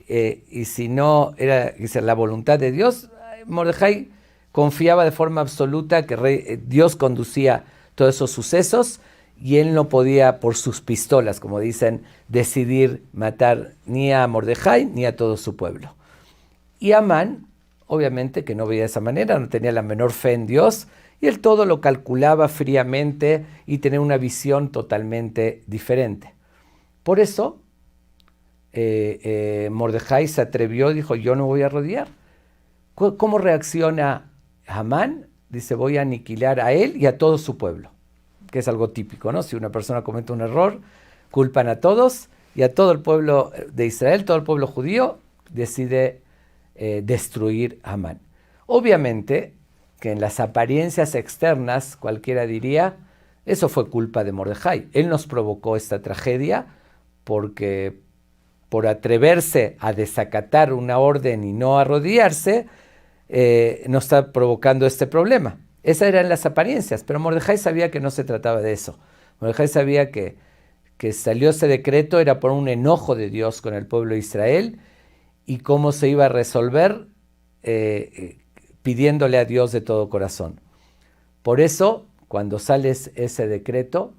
y si no era la voluntad de Dios, Mordejai confiaba de forma absoluta que Dios conducía todos esos sucesos, y él no podía, por sus pistolas, como dicen, decidir matar ni a Mordejai ni a todo su pueblo. Y Amán, obviamente que no veía de esa manera, no tenía la menor fe en Dios, y él todo lo calculaba fríamente y tenía una visión totalmente diferente. Por eso, Mordejai se atrevió y dijo, yo no voy a arrodillar. ¿Cómo reacciona Amán? Dice, voy a aniquilar a él y a todo su pueblo, que es algo típico, ¿no? Si una persona comete un error, culpan a todos y a todo el pueblo de Israel, todo el pueblo judío, decide destruir a Amán. Obviamente que en las apariencias externas cualquiera diría, eso fue culpa de Mordejai. Él nos provocó esta tragedia porque por atreverse a desacatar una orden y no arrodillarse, nos está provocando este problema. Esas eran las apariencias, pero Mordejai sabía que no se trataba de eso. Mordejai sabía que salió ese decreto era por un enojo de Dios con el pueblo de Israel y cómo se iba a resolver pidiéndole a Dios de todo corazón. Por eso, cuando sale ese decreto,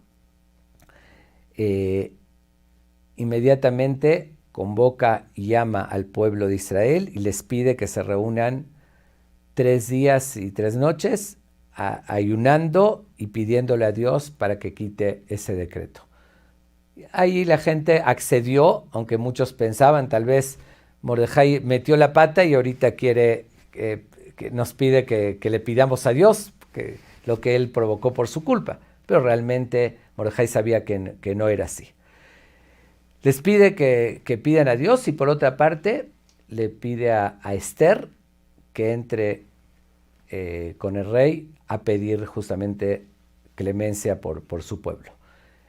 inmediatamente convoca y llama al pueblo de Israel y les pide que se reúnan 3 días y 3 noches ayunando y pidiéndole a Dios para que quite ese decreto. Ahí la gente accedió, aunque muchos pensaban, tal vez Mordejai metió la pata y ahorita quiere que nos pide que le pidamos a Dios lo que él provocó por su culpa. Pero realmente Mordejai sabía que no era así. Les pide que pidan a Dios y por otra parte le pide a Esther que entre con el rey a pedir justamente clemencia por su pueblo.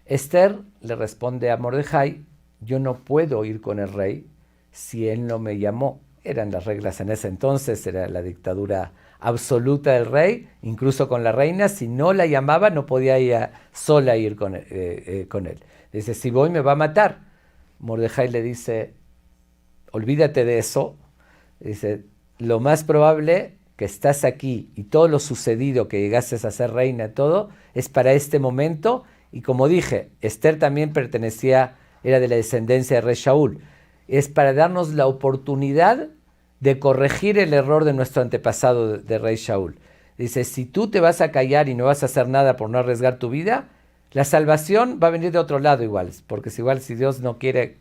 Esther le responde a Mordejai, yo no puedo ir con el rey si él no me llamó. Eran las reglas en ese entonces, era la dictadura absoluta del rey, incluso con la reina, si no la llamaba no podía ella sola ir con él. Dice, si voy me va a matar. Mordejai le dice, olvídate de eso. Dice, lo más probable que estás aquí y todo lo sucedido, que llegaste a ser reina, todo, es para este momento. Y como dije, Esther también era de la descendencia de rey Shaul. Es para darnos la oportunidad de corregir el error de nuestro antepasado de rey Shaul. Dice, si tú te vas a callar y no vas a hacer nada por no arriesgar tu vida, la salvación va a venir de otro lado igual, porque si Dios no quiere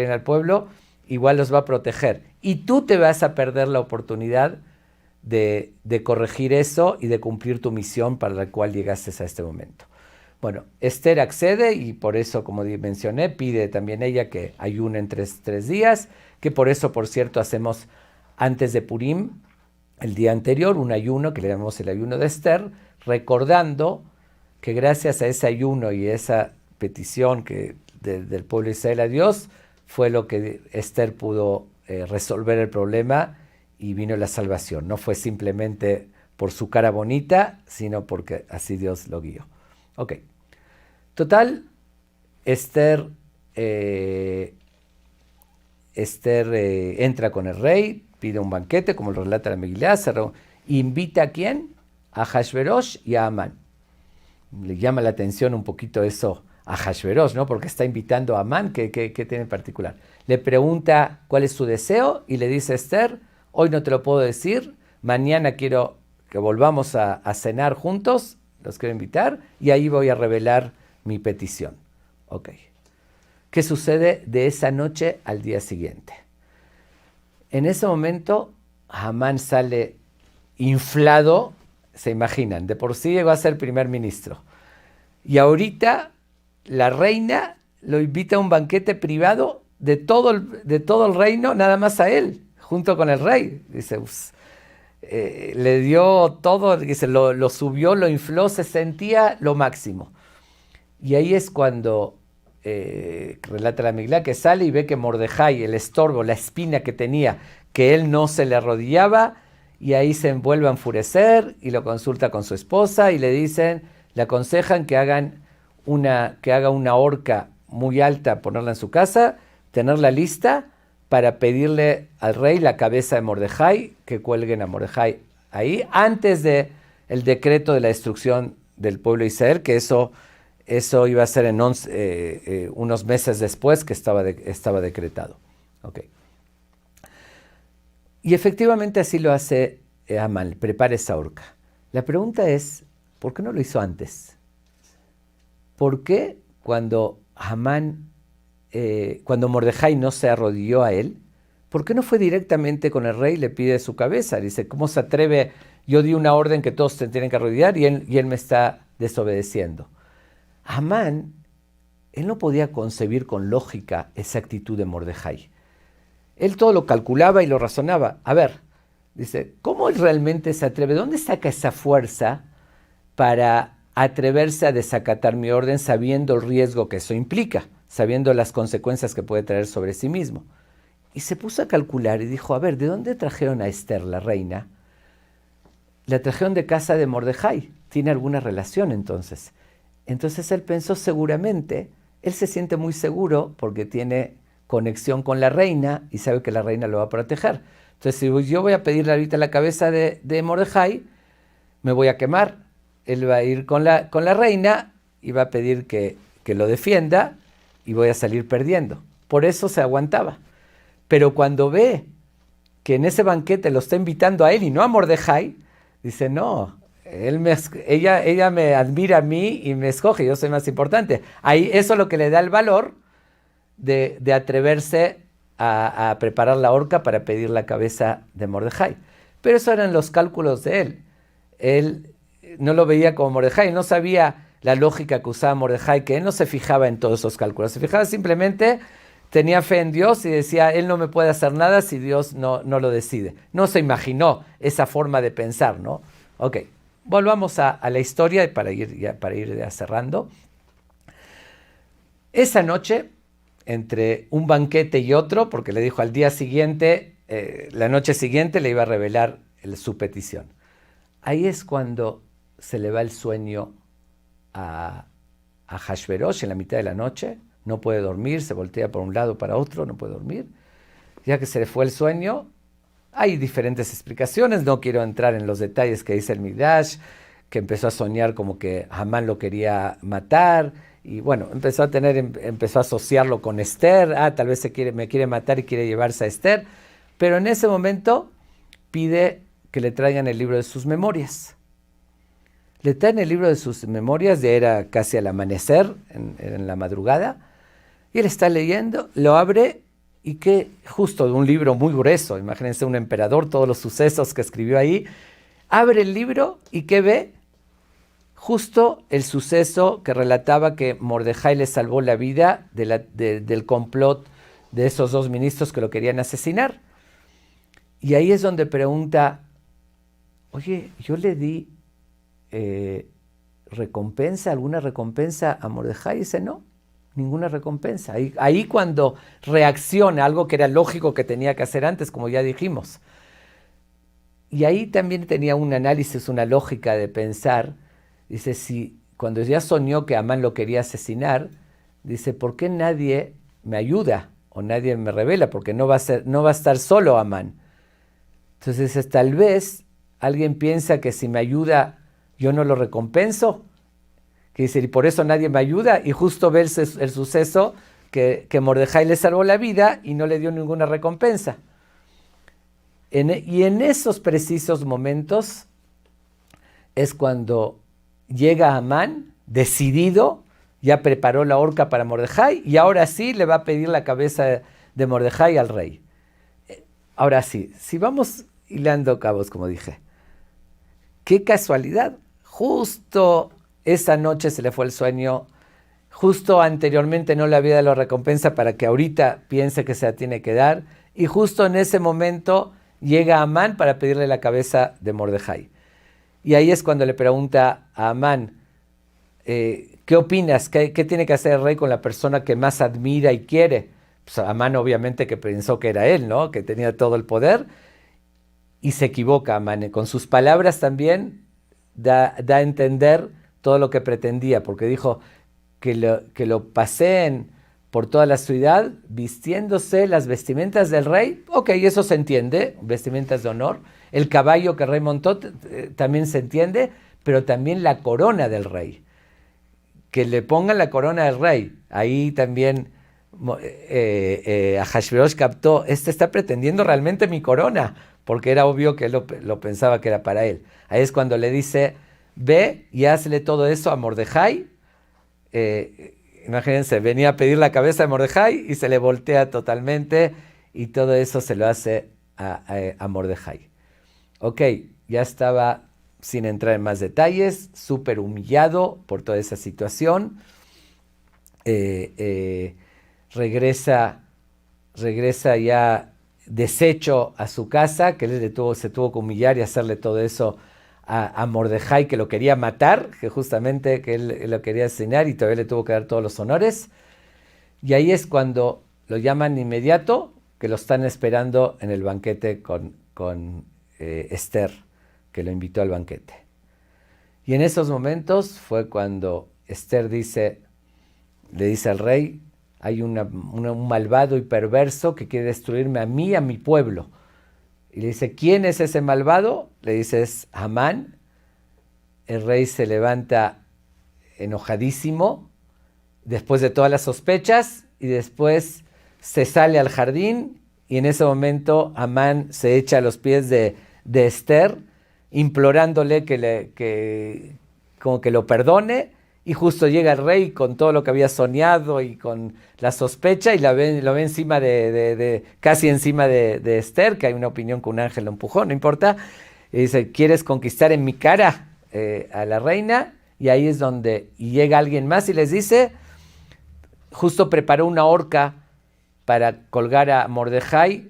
al pueblo, igual los va a proteger. Y tú te vas a perder la oportunidad de corregir eso y de cumplir tu misión para la cual llegaste a este momento. Bueno, Esther accede y por eso, como mencioné, pide también ella que ayunen 3 días, que por eso, por cierto, hacemos antes de Purim, el día anterior, un ayuno que le llamamos el ayuno de Esther, recordando que gracias a ese ayuno y esa petición del pueblo de Israel a Dios, fue lo que Esther pudo resolver el problema y vino la salvación. No fue simplemente por su cara bonita, sino porque así Dios lo guió. Ok. Total, Esther entra con el rey, pide un banquete, como lo relata la Megilá, invita ¿a quién? A Ahasverosh y a Amán. Le llama la atención un poquito eso a Ahasverosh, ¿no? Porque está invitando a Amán, ¿qué tiene en particular? Le pregunta cuál es su deseo y le dice a Esther, hoy no te lo puedo decir, mañana quiero que volvamos a cenar juntos, los quiero invitar, y ahí voy a revelar mi petición. Ok. ¿Qué sucede de esa noche al día siguiente? En ese momento, Amán sale inflado, se imaginan, de por sí llegó a ser primer ministro. Y ahorita la reina lo invita a un banquete privado de todo el reino, nada más a él, junto con el rey. Dice, le dio todo, dice, lo subió, lo infló, se sentía lo máximo. Y ahí es cuando relata la Megilá que sale y ve que Mordejai, el estorbo, la espina que tenía, que él no se le arrodillaba, y ahí se vuelve a enfurecer y lo consulta con su esposa y le aconsejan que haga una horca muy alta, ponerla en su casa, tenerla lista para pedirle al rey la cabeza de Mordejai, que cuelguen a Mordejai ahí, antes del decreto de la destrucción del pueblo de Israel, que eso iba a ser unos meses después que estaba decretado. Okay. Y efectivamente así lo hace Amán, prepara esa horca. La pregunta es, ¿por qué no lo hizo antes? ¿Por qué cuando Mordejai no se arrodilló a él, ¿por qué no fue directamente con el rey y le pide su cabeza? Dice, ¿cómo se atreve? Yo di una orden que todos se tienen que arrodillar y él me está desobedeciendo. Amán, él no podía concebir con lógica esa actitud de Mordejai. Él todo lo calculaba y lo razonaba. A ver, dice, ¿cómo él realmente se atreve? ¿Dónde saca esa fuerza para atreverse a desacatar mi orden sabiendo el riesgo que eso implica, sabiendo las consecuencias que puede traer sobre sí mismo? Y se puso a calcular y dijo, a ver, ¿de dónde trajeron a Esther, la reina? La trajeron de casa de Mordejai. ¿Tiene alguna relación entonces? Entonces él pensó seguramente, él se siente muy seguro porque tiene conexión con la reina y sabe que la reina lo va a proteger. Entonces, si yo voy a pedirle ahorita la cabeza de Mordejai, me voy a quemar. Él va a ir con la reina y va a pedir que lo defienda y voy a salir perdiendo. Por eso se aguantaba. Pero cuando ve que en ese banquete lo está invitando a él y no a Mordejai, dice, no, ella me admira a mí y me escoge, yo soy más importante. Ahí eso es lo que le da el valor de atreverse a preparar la horca para pedir la cabeza de Mordejai. Pero esos eran los cálculos de él. Él no lo veía como Mordejai, no sabía la lógica que usaba Mordejai, que él no se fijaba en todos esos cálculos, se fijaba simplemente, tenía fe en Dios y decía, él no me puede hacer nada si Dios no lo decide. No se imaginó esa forma de pensar, ¿no? Ok, volvamos a la historia para ir ya cerrando. Esa noche, entre un banquete y otro, porque le dijo al día siguiente, la noche siguiente le iba a revelar su petición. Ahí es cuando se le va el sueño a Hashverosh en la mitad de la noche, no puede dormir, se voltea por un lado para otro, no puede dormir. Ya que se le fue el sueño, hay diferentes explicaciones, no quiero entrar en los detalles que dice el Midrash, que empezó a soñar como que Amán lo quería matar, y bueno, empezó a asociarlo con Esther, tal vez me quiere matar y quiere llevarse a Esther, pero en ese momento pide que le traigan el libro de sus memorias. Le traen el libro de sus memorias, ya era casi al amanecer, en la madrugada, y él está leyendo, lo abre, y que justo de un libro muy grueso, imagínense un emperador, todos los sucesos que escribió ahí, abre el libro, y ¿qué ve? Justo el suceso que relataba que Mordejai le salvó la vida del complot de esos dos ministros que lo querían asesinar. Y ahí es donde pregunta, oye, yo le di alguna recompensa a Mordejai, y dice, no, ninguna recompensa. Ahí cuando reacciona, algo que era lógico que tenía que hacer antes, como ya dijimos. Y ahí también tenía un análisis, una lógica de pensar, dice, cuando ya soñó que Amán lo quería asesinar, dice, ¿por qué nadie me ayuda o nadie me revela? Porque no va a estar solo Amán. Entonces dice, tal vez alguien piensa que si me ayuda yo no lo recompenso, que dice, y por eso nadie me ayuda, y justo ve el suceso que Mordejai le salvó la vida y no le dio ninguna recompensa. Y en esos precisos momentos es cuando llega Amán, decidido, ya preparó la horca para Mordejai, y ahora sí le va a pedir la cabeza de Mordejai al rey. Ahora sí, si vamos hilando cabos, como dije, qué casualidad, justo esa noche se le fue el sueño, justo anteriormente no le había dado la recompensa para que ahorita piense que se la tiene que dar, y justo en ese momento llega Amán para pedirle la cabeza de Mordejai. Y ahí es cuando le pregunta a Amán, ¿qué opinas? ¿Qué tiene que hacer el rey con la persona que más admira y quiere? Pues Amán obviamente que pensó que era él, ¿no? Que tenía todo el poder, y se equivoca Amán. Con sus palabras también da a entender todo lo que pretendía, porque dijo que lo paseen por toda la ciudad vistiéndose las vestimentas del rey. Ok, eso se entiende, vestimentas de honor. El caballo que el rey montó también se entiende, pero también la corona del rey. Que le pongan la corona del rey. Ahí también Ahashverosh captó, está pretendiendo realmente mi corona, porque era obvio que él lo pensaba que era para él. Ahí es cuando le dice, ve y hazle todo eso a Mordejai. Imagínense, venía a pedir la cabeza de Mordejai y se le voltea totalmente y todo eso se lo hace a Mordejai. Ok, ya estaba, sin entrar en más detalles, súper humillado por toda esa situación. Regresa ya deshecho a su casa, que él se tuvo que humillar y hacerle todo eso a Mordejai, que lo quería matar, que justamente que él lo quería asesinar y todavía le tuvo que dar todos los honores. Y ahí es cuando lo llaman inmediato, que lo están esperando en el banquete con Esther, que lo invitó al banquete. Y en esos momentos fue cuando Esther le dice al rey, hay un malvado y perverso que quiere destruirme a mí y a mi pueblo. Y le dice, ¿quién es ese malvado? Le dice, es Amán. El rey se levanta enojadísimo, después de todas las sospechas, y después se sale al jardín, y en ese momento Amán se echa a los pies de Esther, implorándole como que lo perdone, y justo llega el rey con todo lo que había soñado y con la sospecha, y lo ve encima casi encima de Esther, que hay una opinión que un ángel lo empujó, no importa, y dice, ¿quieres conquistar en mi cara a la reina? Y ahí es donde llega alguien más y les dice, justo preparó una horca para colgar a Mordejai,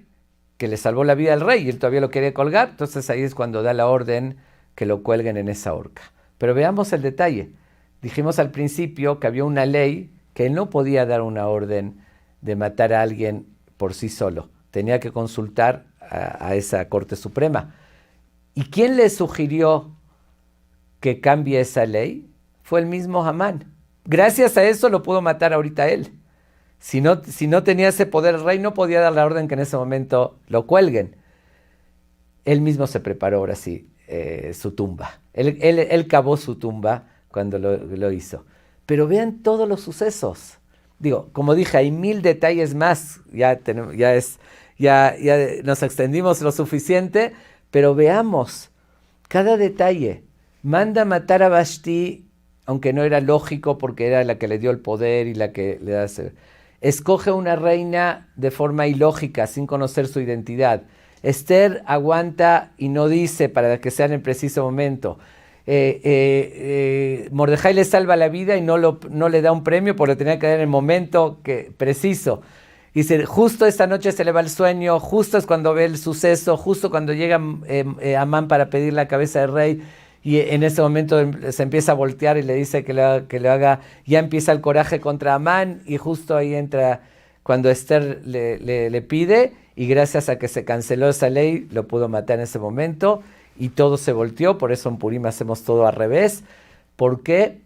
que le salvó la vida al rey, y él todavía lo quería colgar, entonces ahí es cuando da la orden que lo cuelguen en esa horca. Pero veamos el detalle. Dijimos al principio que había una ley que él no podía dar una orden de matar a alguien por sí solo. Tenía que consultar a esa Corte Suprema. ¿Y quién le sugirió que cambie esa ley? Fue el mismo Amán. Gracias a eso lo pudo matar ahorita él. Si no tenía ese poder el rey, no podía dar la orden que en ese momento lo cuelguen. Él mismo se preparó ahora sí su tumba. Él cavó su tumba cuando lo hizo. Pero vean todos los sucesos. Digo, como dije, hay 1000 detalles más. Ya nos extendimos lo suficiente, pero veamos cada detalle. Manda matar a Vashti, aunque no era lógico porque era la que le dio el poder y la que le da... Escoge una reina de forma ilógica, sin conocer su identidad. Esther aguanta y no dice para que sea en el preciso momento. Mordejai le salva la vida y no le da un premio porque lo tenía que dar en el momento preciso. Dice, justo esta noche se le va el sueño, justo es cuando ve el suceso, justo cuando llega Amán para pedir la cabeza del rey, y en ese momento se empieza a voltear y le dice que lo haga, ya empieza el coraje contra Amán, y justo ahí entra cuando Esther le pide, y gracias a que se canceló esa ley, lo pudo matar en ese momento, y todo se volteó. Por eso en Purim hacemos todo al revés. ¿Por qué?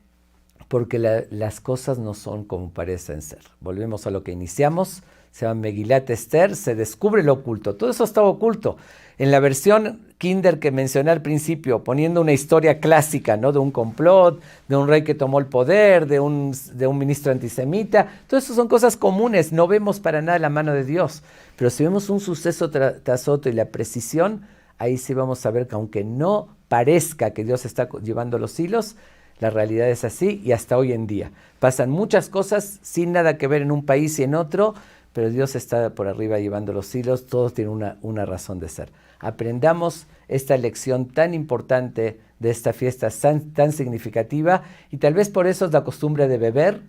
Porque las cosas no son como parecen ser. Volvemos a lo que iniciamos, se llama Megilat Esther, se descubre lo oculto. Todo eso estaba oculto. En la versión Kinder que mencioné al principio, poniendo una historia clásica, ¿no? De un complot, de un rey que tomó el poder, de un ministro antisemita, todo eso son cosas comunes, no vemos para nada la mano de Dios. Pero si vemos un suceso tras otro y la precisión, ahí sí vamos a ver que aunque no parezca que Dios está llevando los hilos, la realidad es así, y hasta hoy en día. Pasan muchas cosas sin nada que ver en un país y en otro, pero Dios está por arriba llevando los hilos, todos tienen una razón de ser. Aprendamos esta lección tan importante de esta fiesta tan significativa, y tal vez por eso es la costumbre de beber,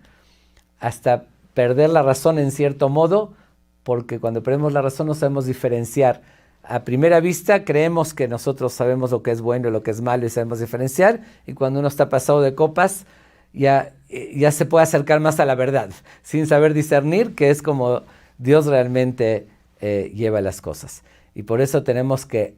hasta perder la razón en cierto modo, porque cuando perdemos la razón no sabemos diferenciar. A primera vista creemos que nosotros sabemos lo que es bueno y lo que es malo y sabemos diferenciar, y cuando uno está pasado de copas ya se puede acercar más a la verdad, sin saber discernir, que es como Dios realmente lleva las cosas. Y por eso tenemos que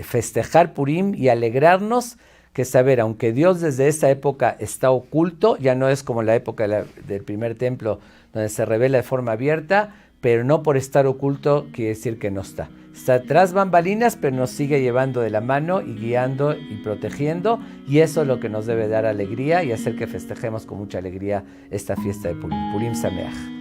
festejar Purim y alegrarnos, que saber, aunque Dios desde esa época está oculto, ya no es como la época del primer templo, donde se revela de forma abierta, pero no por estar oculto quiere decir que no está. Está tras bambalinas, pero nos sigue llevando de la mano y guiando y protegiendo, y eso es lo que nos debe dar alegría y hacer que festejemos con mucha alegría esta fiesta de Purim. Purim Sameach.